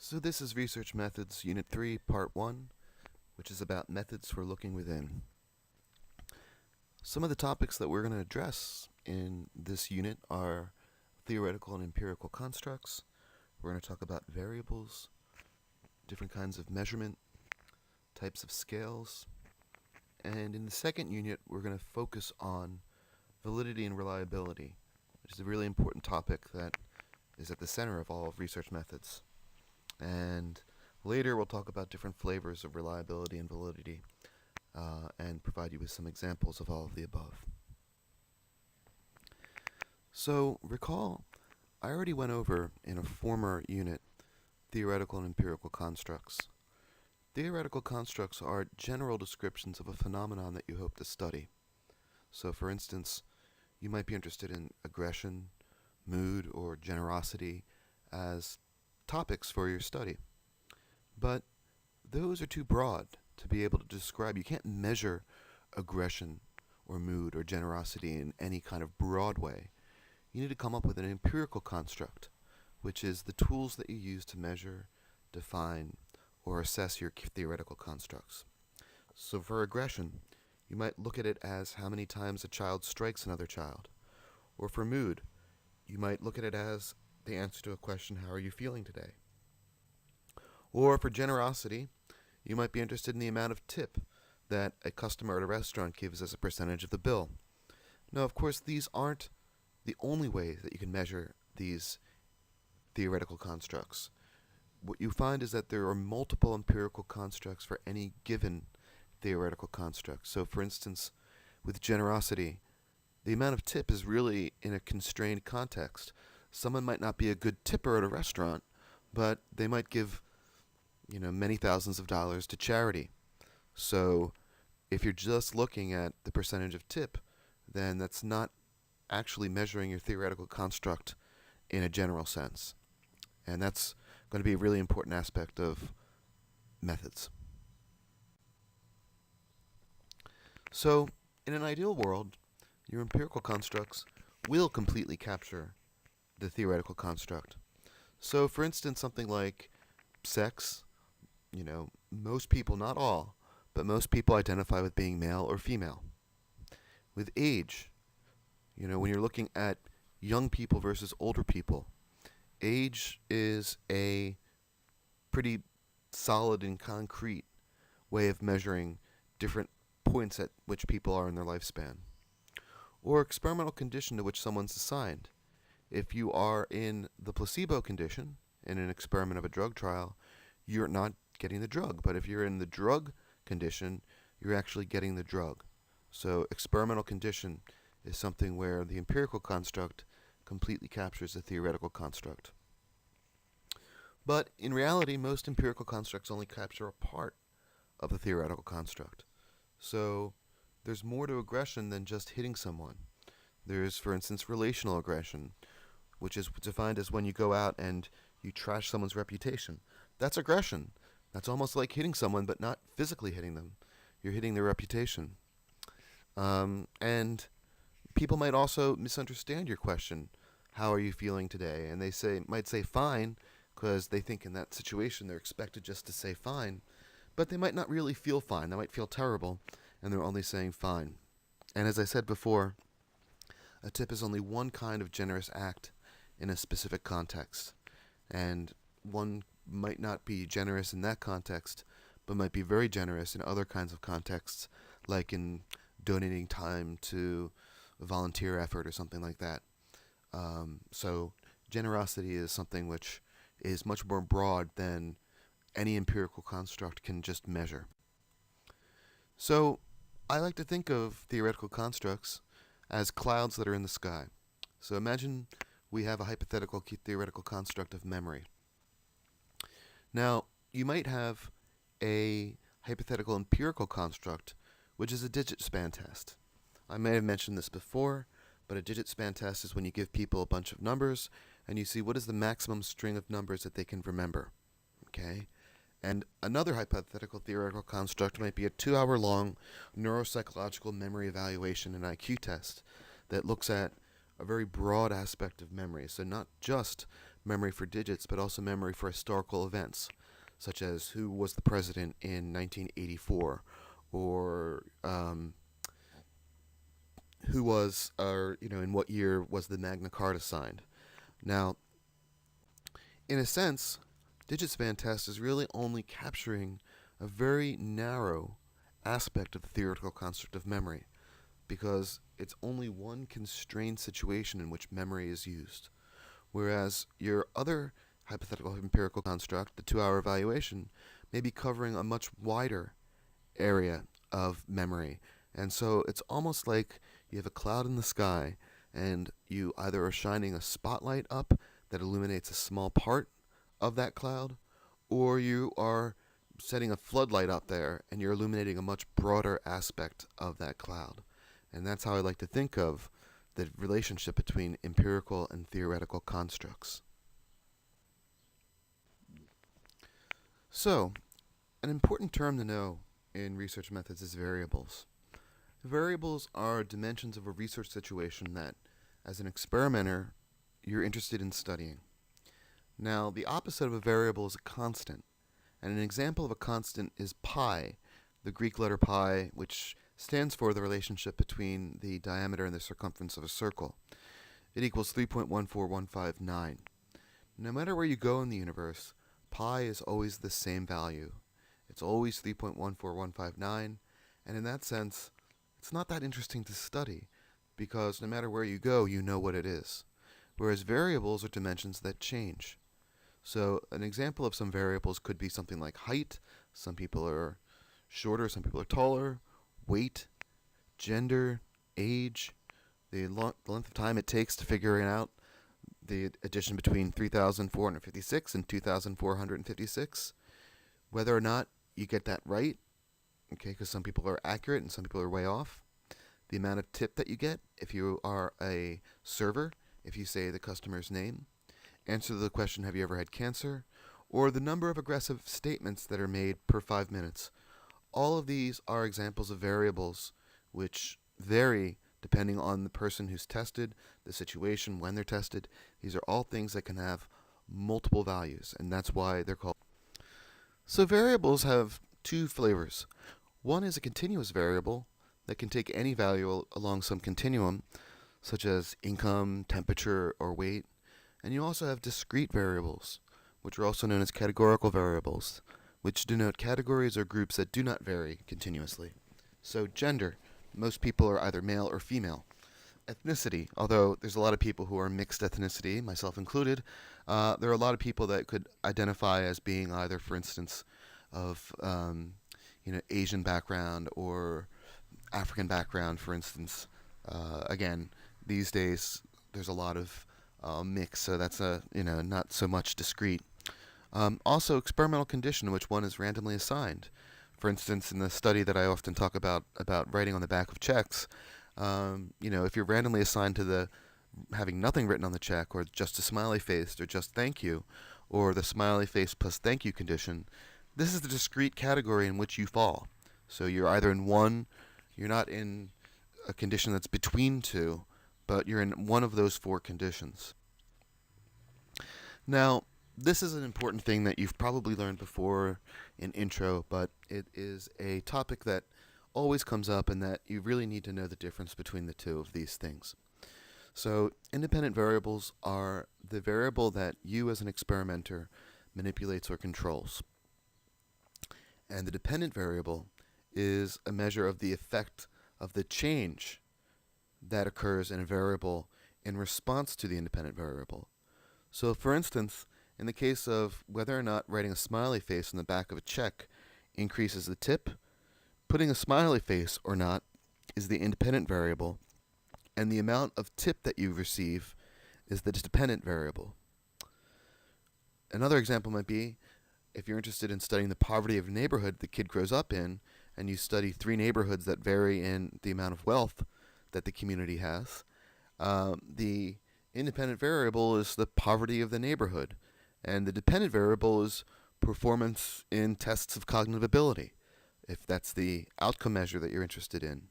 So this is Research Methods, Unit 3, Part 1, which is about methods for looking within. Some of the topics that we're going to address in this unit are theoretical and empirical constructs. We're going to talk about variables, different kinds of measurement, types of scales, and in the second unit we're going to focus on validity and reliability, which is a really important topic that is at the center of all of research methods. And later we'll talk about different flavors of reliability and validity and provide you with some examples of all of the above. So recall, I already went over in a former unit theoretical and empirical constructs. Theoretical constructs are general descriptions of a phenomenon that you hope to study. So for instance, you might be interested in aggression, mood, or generosity as topics for your study. But those are too broad to be able to describe. You can't measure aggression or mood or generosity in any kind of broad way. You need to come up with an empirical construct, which is the tools that you use to measure, define, or assess your theoretical constructs. So for aggression, you might look at it as how many times a child strikes another child. Or for mood, you might look at it as the answer to a question, how are you feeling today? Or for generosity, you might be interested in the amount of tip that a customer at a restaurant gives as a percentage of the bill. Now, of course, these aren't the only ways that you can measure these theoretical constructs. What you find is that there are multiple empirical constructs for any given theoretical construct. So, for instance, with generosity, the amount of tip is really in a constrained context. Someone might not be a good tipper at a restaurant, but they might give, many thousands of dollars to charity. So if you're just looking at the percentage of tip, then that's not actually measuring your theoretical construct in a general sense. And that's going to be a really important aspect of methods. So in an ideal world, your empirical constructs will completely capture the theoretical construct. So for instance, something like sex, most people, not all, but most people identify with being male or female. With age, when you're looking at young people versus older people, age is a pretty solid and concrete way of measuring different points at which people are in their lifespan. Or experimental condition to which someone's assigned. If you are in the placebo condition in an experiment of a drug trial, you're not getting the drug. But if you're in the drug condition, you're actually getting the drug. So experimental condition is something where the empirical construct completely captures the theoretical construct. But in reality, most empirical constructs only capture a part of the theoretical construct. So there's more to aggression than just hitting someone. There's, for instance, relational aggression, which is defined as when you go out and you trash someone's reputation. That's aggression. That's almost like hitting someone, but not physically hitting them. You're hitting their reputation. And people might also misunderstand your question, how are you feeling today? And they might say fine, because they think in that situation they're expected just to say fine, but they might not really feel fine. They might feel terrible, and they're only saying fine. And as I said before, a tip is only one kind of generous act in a specific context. And one might not be generous in that context, but might be very generous in other kinds of contexts, like in donating time to a volunteer effort or something like that. So generosity is something which is much more broad than any empirical construct can just measure. So I like to think of theoretical constructs as clouds that are in the sky. So imagine we have a hypothetical theoretical construct of memory. Now, you might have a hypothetical empirical construct, which is a digit span test. I may have mentioned this before, but a digit span test is when you give people a bunch of numbers and you see what is the maximum string of numbers that they can remember. Okay? And another hypothetical theoretical construct might be a 2-hour-long neuropsychological memory evaluation, an IQ test, that looks at a very broad aspect of memory. So not just memory for digits, but also memory for historical events, such as who was the president in 1984, or who was, or in what year was the Magna Carta signed. Now, in a sense, digit span test is really only capturing a very narrow aspect of the theoretical construct of memory, because it's only one constrained situation in which memory is used. Whereas your other hypothetical empirical construct, the 2-hour evaluation, may be covering a much wider area of memory. And so it's almost like you have a cloud in the sky, and you either are shining a spotlight up that illuminates a small part of that cloud, or you are setting a floodlight up there and you're illuminating a much broader aspect of that cloud. And that's how I like to think of the relationship between empirical and theoretical constructs. So, an important term to know in research methods is variables. Variables are dimensions of a research situation that, as an experimenter, you're interested in studying. Now, the opposite of a variable is a constant, and an example of a constant is pi, the Greek letter pi, which stands for the relationship between the diameter and the circumference of a circle. It equals 3.14159. No matter where you go in the universe, pi is always the same value. It's always 3.14159, and in that sense, it's not that interesting to study, because no matter where you go, you know what it is. Whereas variables are dimensions that change. So an example of some variables could be something like height. Some people are shorter, some people are taller. Weight, gender, age, the length of time it takes to figure out the addition between 3,456 and 2,456. Whether or not you get that right, okay, because some people are accurate and some people are way off. The amount of tip that you get if you are a server, if you say the customer's name. Answer to the question, have you ever had cancer? Or the number of aggressive statements that are made per 5 minutes. All of these are examples of variables which vary depending on the person who's tested, the situation, when they're tested. These are all things that can have multiple values, and that's why they're called. So variables have two flavors. One is a continuous variable that can take any value along some continuum, such as income, temperature, or weight. And you also have discrete variables, which are also known as categorical variables, which denote categories or groups that do not vary continuously. So gender, most people are either male or female. Ethnicity, although there's a lot of people who are mixed ethnicity, myself included, there are a lot of people that could identify as being either, for instance, of Asian background or African background, for instance. Again, these days there's a lot of mix, so that's not so much discrete. Also, experimental condition, which one is randomly assigned. For instance, in the study that I often talk about writing on the back of checks, if you're randomly assigned to the having nothing written on the check, or just a smiley face, or just thank you, or the smiley face plus thank you condition, this is the discrete category in which you fall. So you're either in one, you're not in a condition that's between two, but you're in one of those four conditions. Now, this is an important thing that you've probably learned before in intro, but it is a topic that always comes up and that you really need to know the difference between the two of these things. So, independent variables are the variable that you as an experimenter manipulates or controls. And the dependent variable is a measure of the effect of the change that occurs in a variable in response to the independent variable. So, for instance, in the case of whether or not writing a smiley face on the back of a check increases the tip, putting a smiley face or not is the independent variable, and the amount of tip that you receive is the dependent variable. Another example might be if you're interested in studying the poverty of a neighborhood the kid grows up in, and you study 3 neighborhoods that vary in the amount of wealth that the community has, the independent variable is the poverty of the neighborhood, and the dependent variable is performance in tests of cognitive ability, if that's the outcome measure that you're interested in.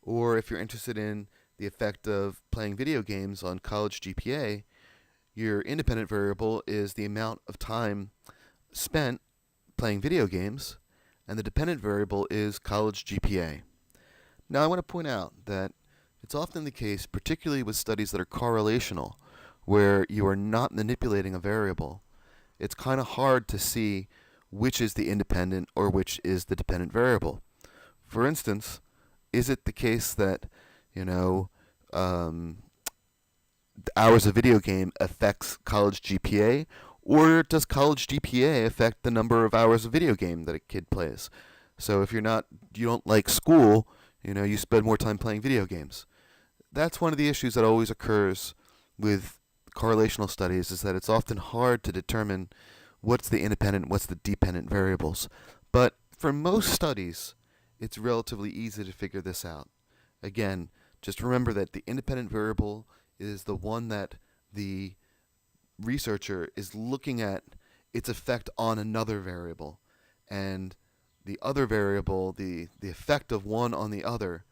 Or if you're interested in the effect of playing video games on college GPA, Your independent variable is the amount of time spent playing video games, and the dependent variable is college GPA. Now, I want to point out that it's often the case, particularly with studies that are correlational, where you are not manipulating a variable. It's kind of hard to see which is the independent or which is the dependent variable. For instance, is it the case that, the hours of video game affects college GPA, or does college GPA affect the number of hours of video game that a kid plays? So if you don't like school, you spend more time playing video games. That's one of the issues that always occurs with correlational studies, is that it's often hard to determine what's the independent, what's the dependent variables. But for most studies, it's relatively easy to figure this out. Again, just remember that the independent variable is the one that the researcher is looking at its effect on another variable. And the other variable, the effect of one on the other,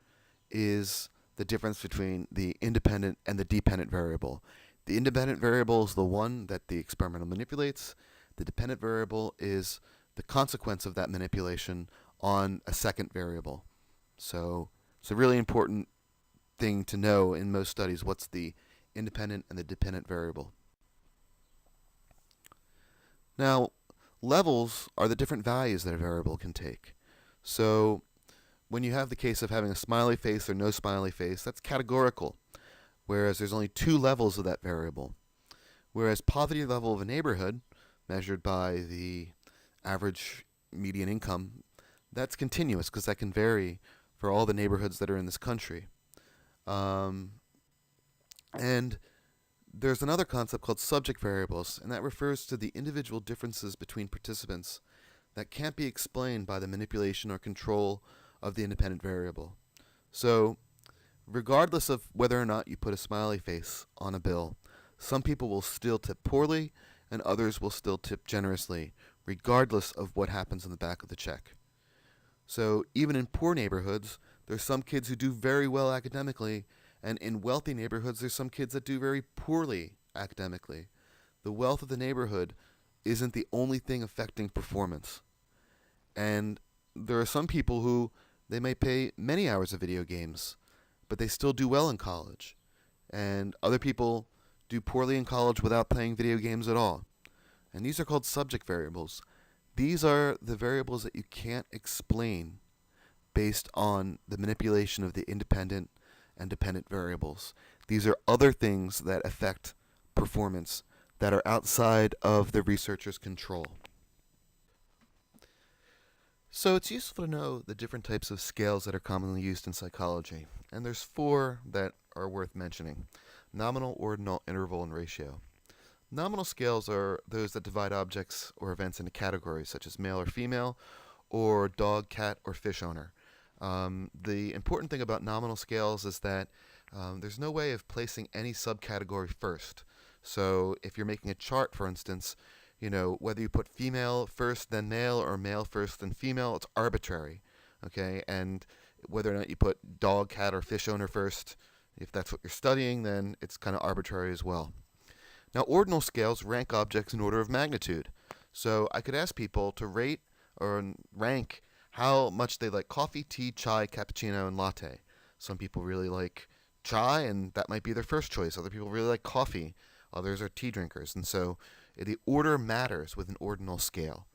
is the difference between the independent and the dependent variable. The independent variable is the one that the experimental manipulates. The dependent variable is the consequence of that manipulation on a second variable. So it's a really important thing to know in most studies, what's the independent and the dependent variable. Now, levels are the different values that a variable can take. So when you have the case of having a smiley face or no smiley face, that's categorical, whereas there's only two levels of that variable. Whereas poverty level of a neighborhood, measured by the average median income, that's continuous because that can vary for all the neighborhoods that are in this country. And there's another concept called subject variables, and that refers to the individual differences between participants that can't be explained by the manipulation or control of the independent variable. So, regardless of whether or not you put a smiley face on a bill, some people will still tip poorly and others will still tip generously, regardless of what happens in the back of the check. So even in poor neighborhoods, there's some kids who do very well academically, and in wealthy neighborhoods, there's some kids that do very poorly academically. The wealth of the neighborhood isn't the only thing affecting performance. And there are some people who, they may play many hours of video games, but they still do well in college. And other people do poorly in college without playing video games at all. And these are called subject variables. These are the variables that you can't explain based on the manipulation of the independent and dependent variables. These are other things that affect performance that are outside of the researcher's control. So it's useful to know the different types of scales that are commonly used in psychology. And there's 4 that are worth mentioning: nominal, ordinal, interval, and ratio. Nominal scales are those that divide objects or events into categories, such as male or female, or dog, cat, or fish owner. The important thing about nominal scales is that there's no way of placing any subcategory first. So if you're making a chart, for instance, whether you put female first then male or male first then female, it's arbitrary. Okay, and whether or not you put dog, cat, or fish owner first, if that's what you're studying, then it's kind of arbitrary as well. Now, ordinal scales rank objects in order of magnitude. So I could ask people to rate or rank how much they like coffee, tea, chai, cappuccino, and latte. Some people really like chai, and that might be their first choice. Other people really like coffee. Others are tea drinkers. And so the order matters with an ordinal scale.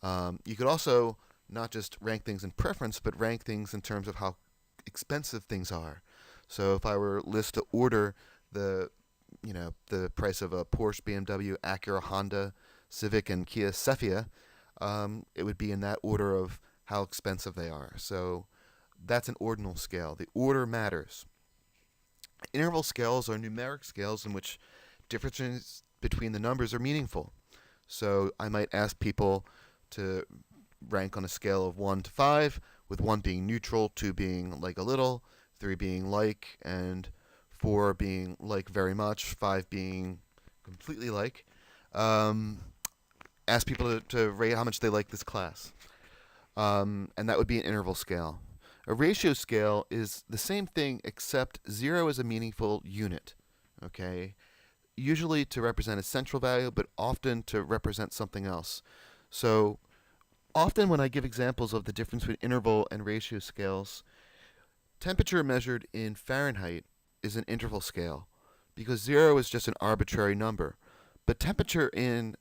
You could also not just rank things in preference, but rank things in terms of how expensive things are. So if I were list to order the price of a Porsche, BMW, Acura, Honda, Civic, and Kia Cephia, it would be in that order of how expensive they are. So that's an ordinal scale. The order matters. Interval scales are numeric scales in which differences between the numbers are meaningful. So I might ask people to rank on a scale of 1 to 5, with 1 being neutral, 2 being like a little, 3 being like, and 4 being like very much, 5 being completely like. Ask people to rate how much they like this class. And that would be an interval scale. A ratio scale is the same thing, except 0 is a meaningful unit. Okay? usually to represent a central value, but often to represent something else. So often when I give examples of the difference between interval and ratio scales, temperature measured in Fahrenheit is an interval scale because 0 is just an arbitrary number. But temperature in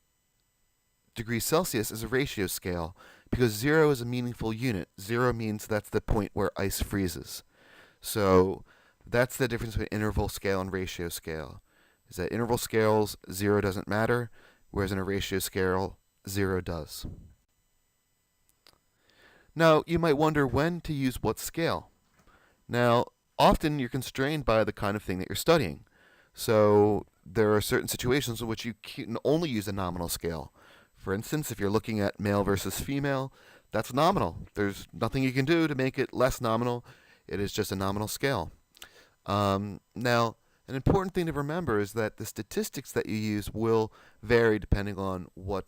degrees Celsius is a ratio scale because 0 is a meaningful unit. 0 means that's the point where ice freezes. So that's the difference between interval scale and ratio scale. Is that interval scales, 0 doesn't matter, whereas in a ratio scale, 0 does. Now, you might wonder when to use what scale. Now, often you're constrained by the kind of thing that you're studying. So there are certain situations in which you can only use a nominal scale. For instance, if you're looking at male versus female, that's nominal. There's nothing you can do to make it less nominal. It is just a nominal scale. Now, an important thing to remember is that the statistics that you use will vary depending on what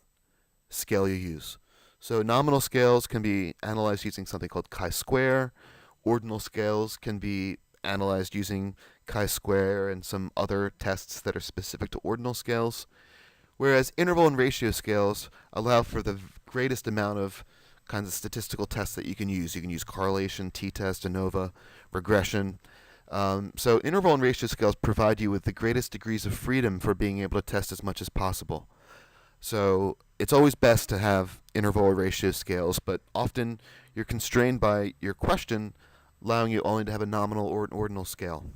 scale you use. So nominal scales can be analyzed using something called chi-square. Ordinal scales can be analyzed using chi-square and some other tests that are specific to ordinal scales. Whereas interval and ratio scales allow for the greatest amount of kinds of statistical tests that you can use. You can use correlation, t-test, ANOVA, regression. So interval and ratio scales provide you with the greatest degrees of freedom for being able to test as much as possible. So it's always best to have interval or ratio scales, but often you're constrained by your question, allowing you only to have a nominal or an ordinal scale.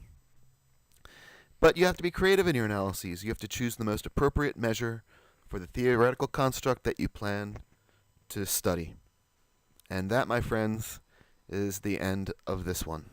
But you have to be creative in your analyses. You have to choose the most appropriate measure for the theoretical construct that you plan to study. And that, my friends, is the end of this one.